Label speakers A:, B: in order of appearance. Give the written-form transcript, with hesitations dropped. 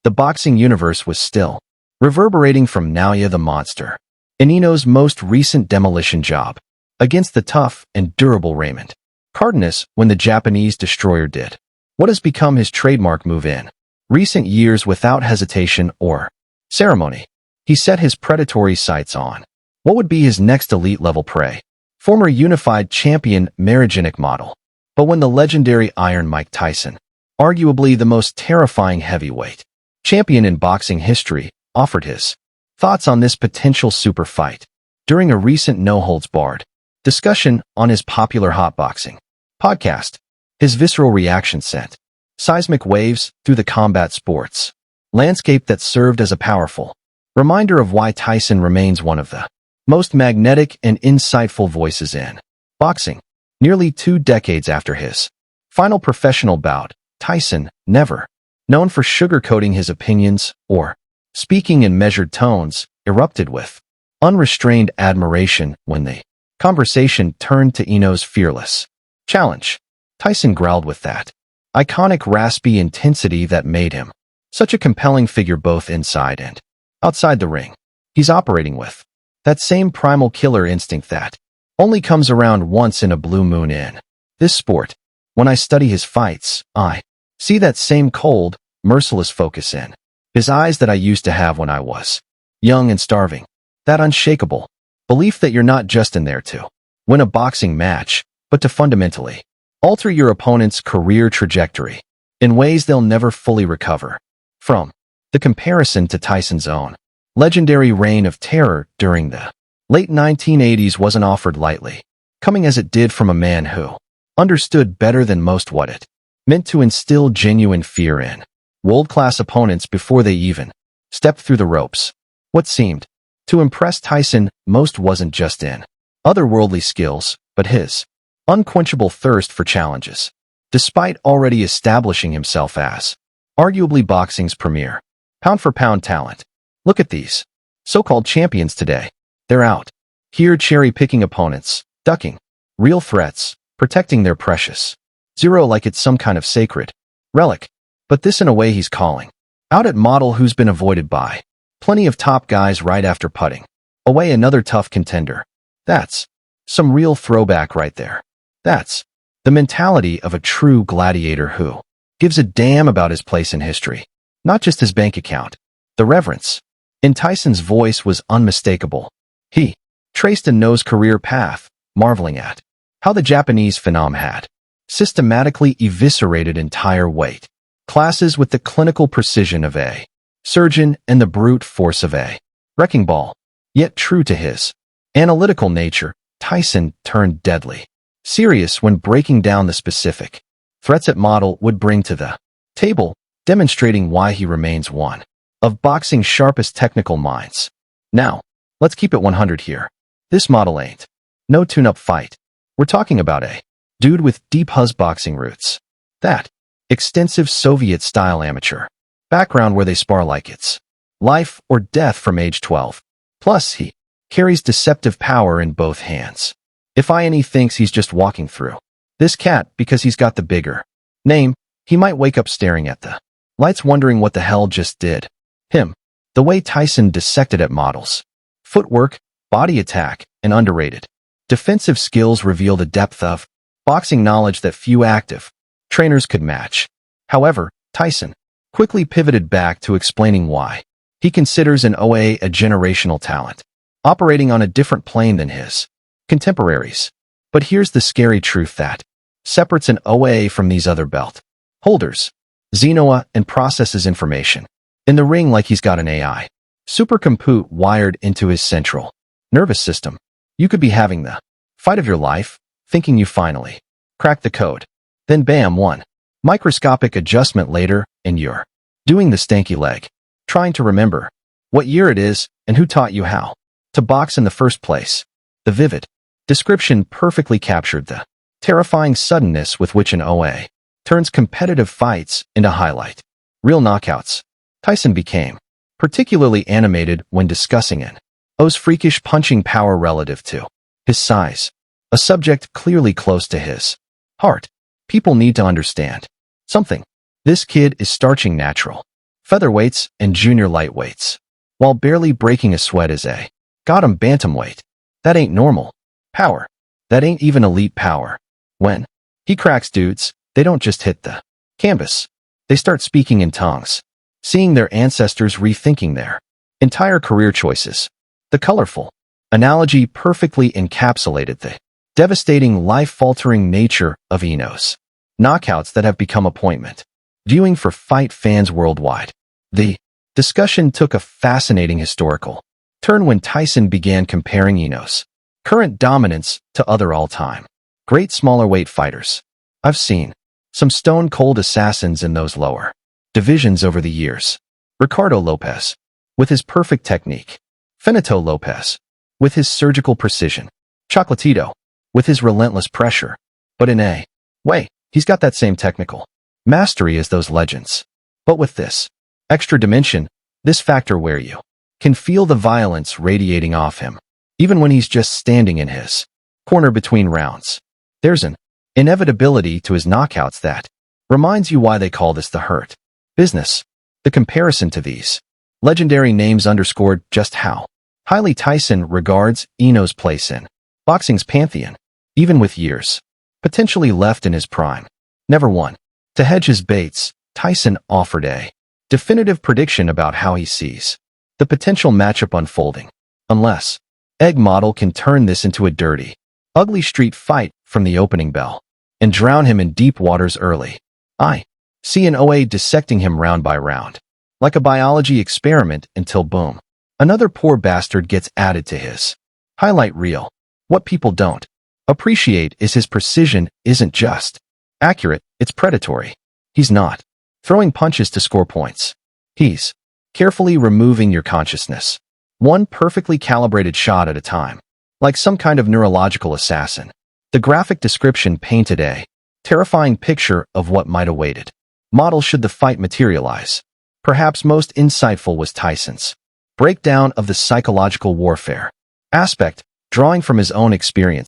A: The boxing universe was still reverberating from Naoya the Monster, Inoue's most recent demolition job, against the tough and durable Raymond Cardenas when the Japanese destroyer did what has become his trademark move in recent years without hesitation or ceremony. He set his predatory sights on what would be his next elite-level prey, former unified champion Mariginic model. But when the legendary Iron Mike Tyson, arguably the most terrifying heavyweight champion in boxing history, offered his thoughts on this potential super fight during a recent no-holds-barred discussion on his popular Hotboxing podcast, his visceral reaction sent seismic waves through the combat sports landscape that served as a powerful reminder of why Tyson remains one of the most magnetic and insightful voices in boxing. Nearly 2 decades after his final professional bout, Tyson, never known for sugarcoating his opinions or speaking in measured tones, erupted with unrestrained admiration when the conversation turned to Inoue's fearless challenge. Tyson growled with that iconic raspy intensity that made him such a compelling figure both inside and outside the ring. He's operating with that same primal killer instinct that only comes around once in a blue moon in this sport. When I study his fights, I see that same cold, merciless focus in his eyes that I used to have when I was young and starving. That unshakable belief that you're not just in there to win a boxing match, but to fundamentally alter your opponent's career trajectory in ways they'll never fully recover from. The comparison to Tyson's own legendary reign of terror during the late 1980s wasn't offered lightly, coming as it did from a man who understood better than most what it meant to instill genuine fear in world-class opponents before they even stepped through the ropes. What seemed to impress Tyson most wasn't just in otherworldly skills, but his unquenchable thirst for challenges. Despite already establishing himself as arguably boxing's premier pound-for-pound talent, look at these so-called champions today. They're out here cherry-picking opponents, ducking real threats, protecting their precious zero like it's some kind of sacred relic. But this in a way he's calling out at model who's been avoided by plenty of top guys right after putting away another tough contender. That's some real throwback right there. That's the mentality of a true gladiator who gives a damn about his place in history, not just his bank account. The reverence in Tyson's voice was unmistakable. He traced Inoue's career path, marveling at how the Japanese phenom had systematically eviscerated entire weight classes with the clinical precision of a surgeon and the brute force of a wrecking ball. Yet true to his analytical nature, Tyson turned deadly serious when breaking down the specific threats that model would bring to the table, demonstrating why he remains one of boxing's sharpest technical minds. Now, let's keep it 100 here. This model ain't no tune-up fight. We're talking about a dude with deep boxing roots. That extensive Soviet-style amateur background where they spar like it's life or death from age 12. Plus, he carries deceptive power in both hands. If Inoue thinks he's just walking through this cat because he's got the bigger name, he might wake up staring at the lights wondering what the hell just did him. The way Tyson dissected at models, footwork, body attack, and underrated defensive skills revealed a depth of boxing knowledge that few active trainers could match. However, Tyson quickly pivoted back to explaining why he considers Inoue a generational talent, operating on a different plane than his contemporaries. But here's the scary truth that separates Inoue from these other belt holders. Inoue and processes information in the ring like he's got an AI supercomputer wired into his central nervous system. You could be having the fight of your life, thinking you finally cracked the code. Then bam, one microscopic adjustment later, and you're doing the stanky leg, trying to remember what year it is and who taught you how to box in the first place. The vivid description perfectly captured the terrifying suddenness with which Inoue turns competitive fights into highlight real knockouts. Tyson became particularly animated when discussing Inoue's freakish punching power relative to his size, a subject clearly close to his heart. People need to understand something. This kid is starching natural featherweights, and junior lightweights, while barely breaking a sweat as a got him bantamweight. That ain't normal power. That ain't even elite power. When he cracks dudes, they don't just hit the canvas. They start speaking in tongues, seeing their ancestors rethinking their entire career choices. The colorful analogy perfectly encapsulated the devastating, life-altering nature of Inoue's knockouts that have become appointment viewing for fight fans worldwide. The discussion took a fascinating historical turn when Tyson began comparing Inoue's current dominance to other all-time great smaller weight fighters. I've seen some stone-cold assassins in those lower divisions over the years. Ricardo Lopez, with his perfect technique. Finito Lopez, with his surgical precision. Chocolatito, with his relentless pressure. But in a way, he's got that same technical mastery as those legends. But with this extra dimension, this factor where you can feel the violence radiating off him, even when he's just standing in his corner between rounds. There's an inevitability to his knockouts that reminds you why they call this the hurt business. The comparison to these legendary names underscored just how highly Tyson regards Inoue's place in boxing's pantheon, even with years potentially left in his prime. Never one to hedge his baits, Tyson offered a definitive prediction about how he sees the potential matchup unfolding. Unless Egg Model can turn this into a dirty, ugly street fight from the opening bell and drown him in deep waters early, I see Inoue dissecting him round by round, like a biology experiment until boom, another poor bastard gets added to his highlight reel. What people don't appreciate is his precision isn't just accurate, it's predatory. He's not throwing punches to score points. He's carefully removing your consciousness, one perfectly calibrated shot at a time, like some kind of neurological assassin. The graphic description painted a terrifying picture of what might await it. Model should the fight materialize. Perhaps most insightful was Tyson's breakdown of the psychological warfare aspect, drawing from his own experience.